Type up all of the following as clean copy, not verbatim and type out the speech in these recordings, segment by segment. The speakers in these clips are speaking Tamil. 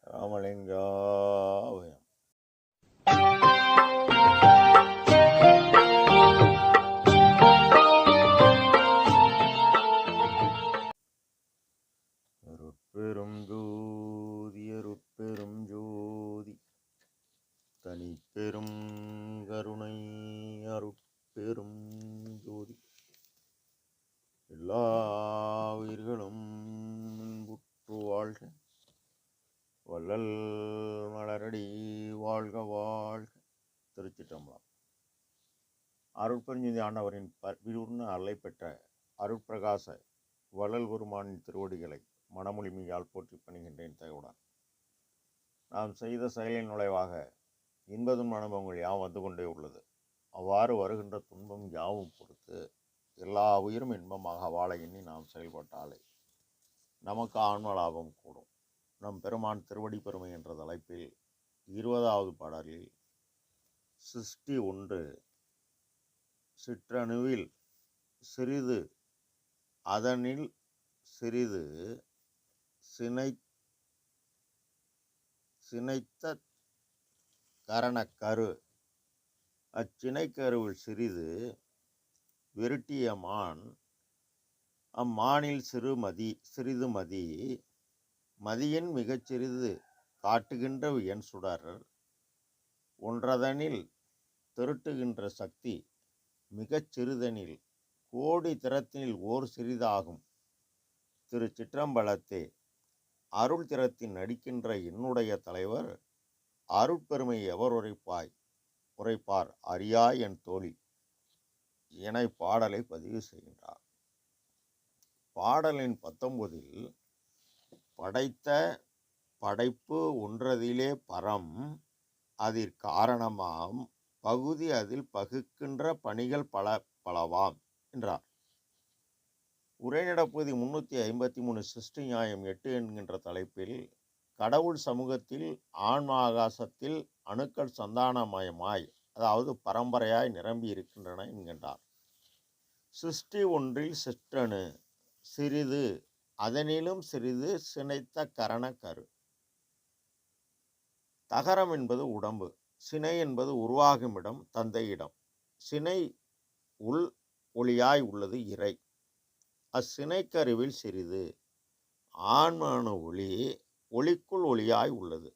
ராமலிங்காபயம். அருட்பெரும் ஜோதி அருட்பெரும் ஜோதி தனிப்பெரும் கருணை அருட்பெரும் ஜோதி எல்லா உயிர்களும் இன்புற்று வாழ்க, வள்ளல் மலரடி வாழ்க வாழ்க. திருச்சிற்றம்பலம். அருட்பெருஞ்சுதி ஆண்டவரின் விருண்ண அருளை பெற்ற அருட்பிரகாச வள்ளல் பெருமானின் திருவடிகளை மனமொழிமையால் போற்றி பணிகின்றேன். தயவுடன் நாம் செய்த செயலின் நுழைவாக இன்பதும் அனுபவங்கள் யாவும் வந்து கொண்டே உள்ளது. அவ்வாறு வருகின்ற துன்பம் யாவும் பொறுத்து எல்லா உயிரும் இன்பமாக வாழ எண்ணி நாம் செயல்பட்டாலே நமக்கு ஆன்ம லாபம் கூடும். நம் பெருமான் திருவடி பெருமை என்ற தலைப்பில் 20வது பாடலில் சிருஷ்டி ஒன்று சிற்றணுவில் சிறிது அதனில் சிறிது சினைத்த கரணக்கரு, அச்சினைக்கருவில் சிறிது விருட்டிய மான், அம்மானில் சிறிது மதி, மதியின் மிகச்சிறிது காட்டுகின்ற என் சுடர், ஒன்றதனில் திருட்டுகின்ற சக்தி, மிகச் சிறிதனில் கோடி திறத்தினில் ஓர் சிறிதாகும். திரு சிற்றம்பலத்தே அருள் திறத்தின் நடிக்கின்ற என்னுடைய தலைவர் அருட்பெருமை எவர் உரைப்பார் அறியா என் தோழி என பாடலை பதிவு செய்கின்றார். பாடலின் 19இல் படைத்த படைப்பு ஒன்றதிலே பரம், அதிற் காரணமாம் பகுதி அதில் பகுக்கின்ற பணிகள் பலவாம் என்றார். உரைநடப்பகுதி 353 சிருஷ்டி நியாயம் 8 என்கின்ற தலைப்பில் கடவுள் சமூகத்தில் ஆன்ம ஆகாசத்தில் அணுக்கள் சந்தானமயமாய், அதாவது பரம்பரையாய் நிரம்பி இருக்கின்றன என்கின்றார். சிருஷ்டி ஒன்றில் சிற்றணு சிறிது அதனிலும் சிறிது சினைத்த கரண கரு. தகரம் என்பது உடம்பு, சினை என்பது உருவாகும் இடம், தந்தையிடம். சினை உள் ஒளியாய் உள்ளது இறை. அச்சினைக்கருவில் சிறிது ஆன்ம ஒளி ஒளிக்குள் ஒளியாய் உள்ளது.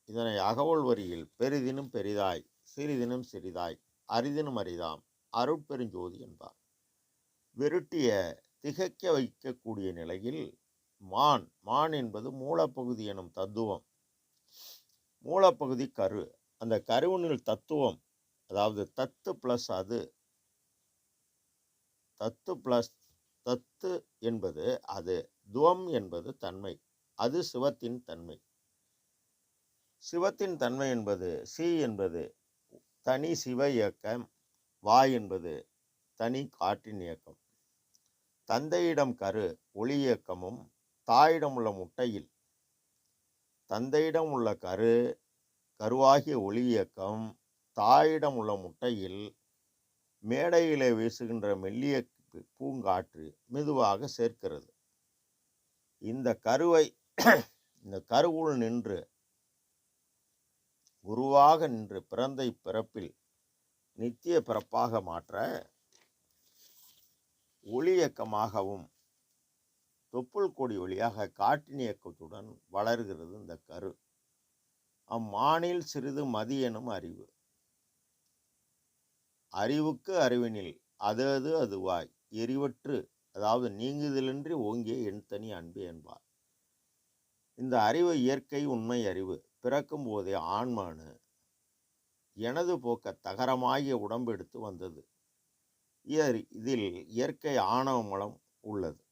இதனை அகவல் வரியில் பெரிதினும் பெரிதாய் சிறிதினும் சிறிதாய் அரிதினும் அரிதாம் அருட்பெருஞ்சோதி என்பார். விருட்டிய திகைக்க வைக்கக்கூடிய நிலையில் மான் என்பது மூலப்பகுதி எனும் தத்துவம். மூலப்பகுதி கரு, அந்த கருவினில் தத்துவம், அதாவது தத்து பிளஸ் அது, தத்து என்பது அது, துவம் என்பது தன்மை, அது சிவத்தின் தன்மை. சிவத்தின் தன்மை என்பது சி என்பது தனி சிவ இயக்கம், வாய் என்பது தனி காற்றின் இயக்கம். தந்தையிடம் கரு ஒளி இயக்கமும், தாயிடம் உள்ள முட்டையில் தந்தையிடம் உள்ள கருவாகிய ஒளி இயக்கம், தாயிடம் உள்ள முட்டையில் மேடையிலே வீசுகின்ற மெல்லிய பூங்காற்று மெதுவாக சேர்க்கிறது. இந்த கருவுள் நின்று குருவாக நின்று பிறந்த பிறப்பில் நித்திய பிறப்பாக மாற்ற ஒளி இயக்கமாகவும் தொப்புள் கொடி ஒளியாக காற்றின் இயக்கத்துடன் வளர்கிறது இந்த கரு. அம்மானில் சிறிது மதி எனும் அறிவு. அறிவுக்கு அறிவினில் அது அதுவாய் எரிவற்று, அதாவது நீங்குதலின்றி ஓங்கிய என் தனி அன்பு என்பார். இந்த அறிவு இயற்கை உண்மை அறிவு. பிறக்கும் போதே ஆன்மானு எனது போக்க தகரமாகிய உடம்பு எடுத்து வந்தது. இதில் இயற்கை ஆணவ மலம் உள்ளது.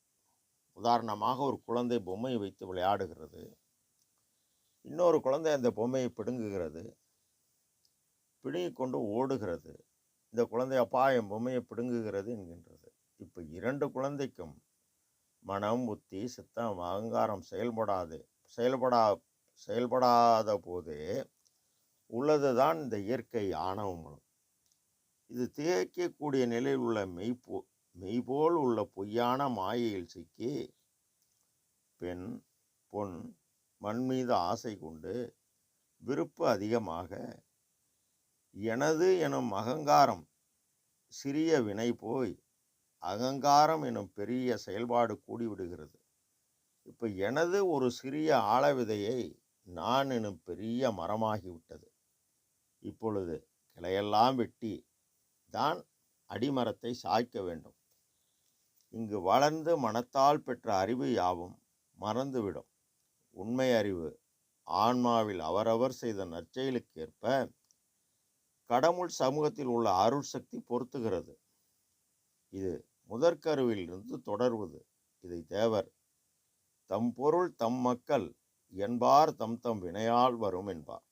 உதாரணமாக ஒரு குழந்தை பொம்மை வைத்து விளையாடுகிறது, இன்னொரு குழந்தை அந்த பொம்மையை பிடுங்குகிறது, பிடுங்கிக் கொண்டு ஓடுகிறது. இந்த குழந்தை அப்பா என் பொம்மையை பிடுங்குகிறது என்கின்றது. இப்போ 2 குழந்தைக்கும் மனம், புத்தி, சித்தம், அகங்காரம் செயல்படாத போதே உள்ளதுதான் இந்த இயற்கை ஆணவ மலம். இது திகைக்கக்கூடிய நிலையில் உள்ள மெய்போல் உள்ள பொய்யான மாயையில் சிக்கி பெண், பொன், மண் மீது ஆசை கொண்டு விருப்பு அதிகமாக எனது எனும் அகங்காரம் சிறிய வினை போய் அகங்காரம் எனும் பெரிய செயல்பாடு கூடிவிடுகிறது. இப்போ எனது ஒரு சிறிய ஆழவிதையை நான் எனும் பெரிய மரமாகிவிட்டது. இப்பொழுது கிளையெல்லாம் வெட்டி தான் அடிமரத்தை சாய்க்க வேண்டும். இங்கு வளர்ந்து மனத்தால் பெற்ற அறிவு யாவும் மறந்துவிடும். உண்மை அறிவு ஆன்மாவில் அவரவர் செய்த நற்செயலுக்கேற்ப கடவுள் சமூகத்தில் உள்ள அருள் சக்தி பொருத்துகிறது. இது முதற்கருவில் இருந்து தொடர்வது. இதை தேவர் தம் பொருள் தம் மக்கள் என்பார் தம் தம் வினையால் வரும் என்பார்.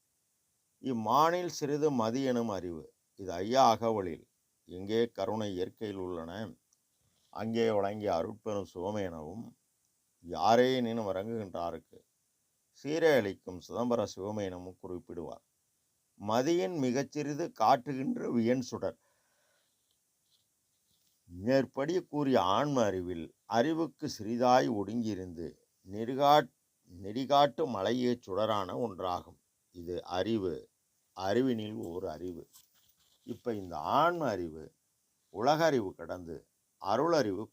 இம்மானில் சிறிது மதி எனும் அறிவு. இது ஐயா அகவலில் எங்கே கருணை இயற்கையில் உள்ளன அங்கே வழங்கிய அருட்பெரும் சுகமே எனவும் யாரே எனினும் இறங்குகின்றாருக்கு சீரை அளிக்கும் சிதம்பர சிவமே எனவும் குறிப்பிடுவார். மதியின் மிகச்சிறிது காட்டுகின்ற வியன் சுடர். மேற்படி கூறிய ஆன்ம அறிவில் அறிவுக்கு சிறிதாய் ஒடுங்கியிருந்து நெறிகாட்டு மலையே சுடரான ஒன்றாகும். இது அறிவு, அறிவினில் ஒரு அறிவு. இப்போ இந்த ஆன்ம அறிவு உலக அறிவு கடந்து அருளறிவு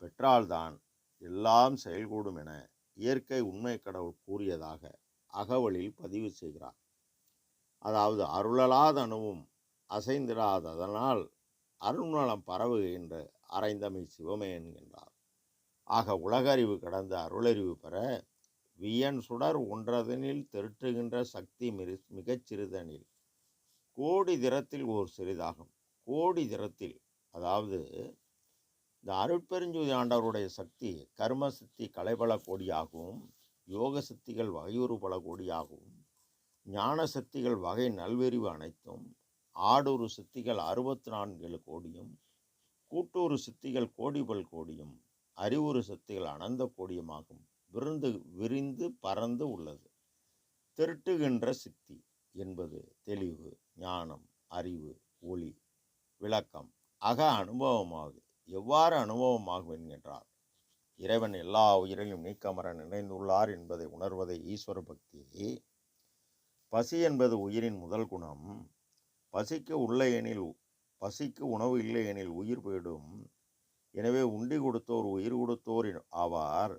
பெற்றால்தான் எல்லாம் செயல்கூடும் என இயற்கை உண்மை கடவுள் கூறியதாக அகவலில் பதிவு செய்கிறார். அதாவது அருளலாத அணுவும் அசைந்திடாததனால் அருள்நலம் பரவுகின்ற அரைந்தமை சிவமே என்கின்றார். ஆக உலகறிவு கடந்த அருளறிவு பெற வியன் சுடர் ஒன்றதனில் திருட்டுகின்ற சக்தி மிகச் சிறிதனில் கோடி திறத்தில் ஓர் சிறிதாகும். கோடி திறத்தில், அதாவது இந்த அருட்பெருஞ்சோதி ஆண்டவருடைய சக்தி கர்ம சக்தி கலைபல கோடியாகவும், யோக சக்திகள் வகையுறு பல கோடியாகவும், ஞான சக்திகள் வகை நல்வெறிவு அனைத்தும், ஆடூறு சித்திகள் 64 கோடியும், கூட்டூறு சித்திகள் கோடிபல் கோடியும், அறிவுறு சக்திகள் அனந்த கோடியுமாகும் விரிந்து பறந்து உள்ளது. திருட்டுகின்ற சித்தி என்பது தெளிவு, ஞானம், அறிவு, ஒளி, விளக்கம், அக அனுபவமாகுது. எவ்வாறு அனுபவமாகும் என்கின்றார். இறைவன் எல்லா உயிரிலும் நீக்கமர நிறைந்துள்ளார் என்பதை உணர்வதை ஈஸ்வர பக்தி. பசி என்பது உயிரின் முதல் குணம். பசிக்கு உணவு இல்லை எனில் உயிர் போயிடும். எனவே உண்டி கொடுத்தோர் உயிர் கொடுத்தோர் ஆவார்.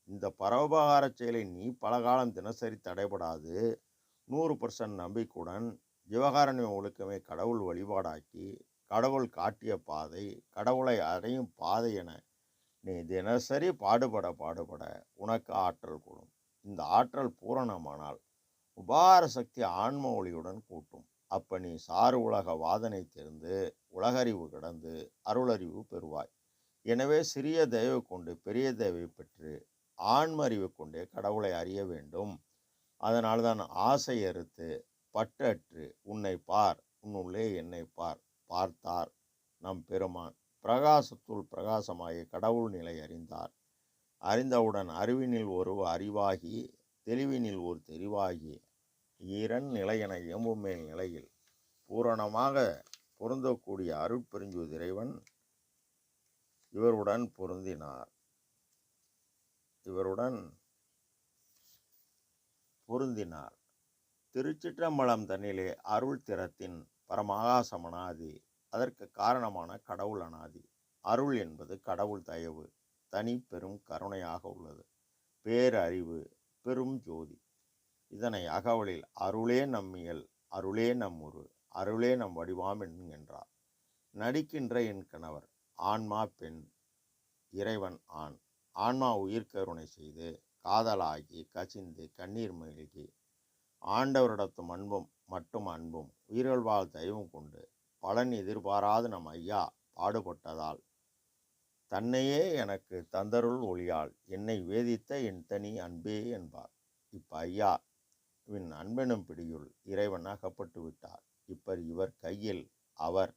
இந்த பரோபகார செயலை நீ பலகாலம் தினசரி தடைபடாது 100% நம்பிக்கையுடன் ஜீவகாரண்ய ஒழுக்கமே கடவுள் வழிபாடாக்கி, கடவுள் காட்டிய பாதை, கடவுளை அடையும் பாதை என நீ தினசரி பாடுபட உனக்கு ஆற்றல் கூடும். இந்த ஆற்றல் பூரணமானால் உபகார சக்தி ஆன்ம ஒளியுடன் கூட்டும். அப்ப நீ சாறு உலக வாதனை தெரிந்து உலகறிவு கடந்து அருளறிவு பெறுவாய். எனவே சிறிய தயவு கொண்டு பெரிய தயவை பெற்று ஆன்ம அறிவு கொண்டே கடவுளை அறிய வேண்டும். அதனால்தான் ஆசை அறுத்து பற்றற்று உன்னை பார், உன்னுள்ளே என்னை பார். பார்த்தார் நம் பெருமான் பிரகாசத்துள் பிரகாசமாகி கடவுள் நிலை அறிந்தார். அறிந்தவுடன் அறிவினில் ஒரு அறிவாகி தெளிவினில் ஒரு தெரிவாகி ஈரன் நிலை என இயம்புமேல் நிலையில் பூரணமாக பொருந்தக்கூடிய அருட்பெருஞ்சோதி இறைவன் இவருடன் பொருந்தினார். திருச்சிற்றம்பலம் தன்னிலே அருள் திறத்தின் பரமாகாசம் அனாதி. அதற்கு காரணமான கடவுள் அனாதி. அருள் என்பது கடவுள் தயவு, தனி பெரும் கருணையாக உள்ளது. பேரறிவு, பெரும் ஜோதி. இதனை அகவலில் அருளே நம்மியல், அருளே நம்முரு, அருளே நம் வடிவாம் என்கின்றார். நடிக்கின்ற என் கணவர் ஆன்மா பெண், இறைவன் ஆண். ஆன்மா உயிர் கருணை செய்து காதலாகி கசிந்து கண்ணீர் மல்கி ஆண்டவரிடத்தும் அன்பும் உயிர்கள் வாழ் தயவும் கொண்டு பலன் எதிர்பாராது நம் ஐயா பாடுபட்டதால் தன்னையே எனக்கு தந்தருள் ஒளியால் என்னை வேதித்த என் தனி அன்பே என்பார். இப்ப ஐயா இவன் அன்பெனும் பிடியுள் இறைவன் அகப்பட்டு விட்டார். இவர் கையில் அவர்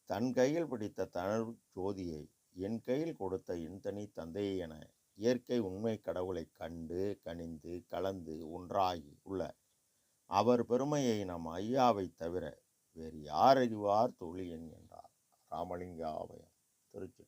தன் கையில் பிடித்த தனது ஜோதியை என் கையில் கொடுத்த என் தனி தந்தையை என இயற்கை உண்மை கடவுளை கண்டு கனிந்து கலந்து ஒன்றாகி உள்ள அவர் பெருமையை நம் ஐயாவை தவிர வேறு யார் அறிவார் தோழி என்கின்றார். ராமலிங்க ஆபயம். திருச்சி.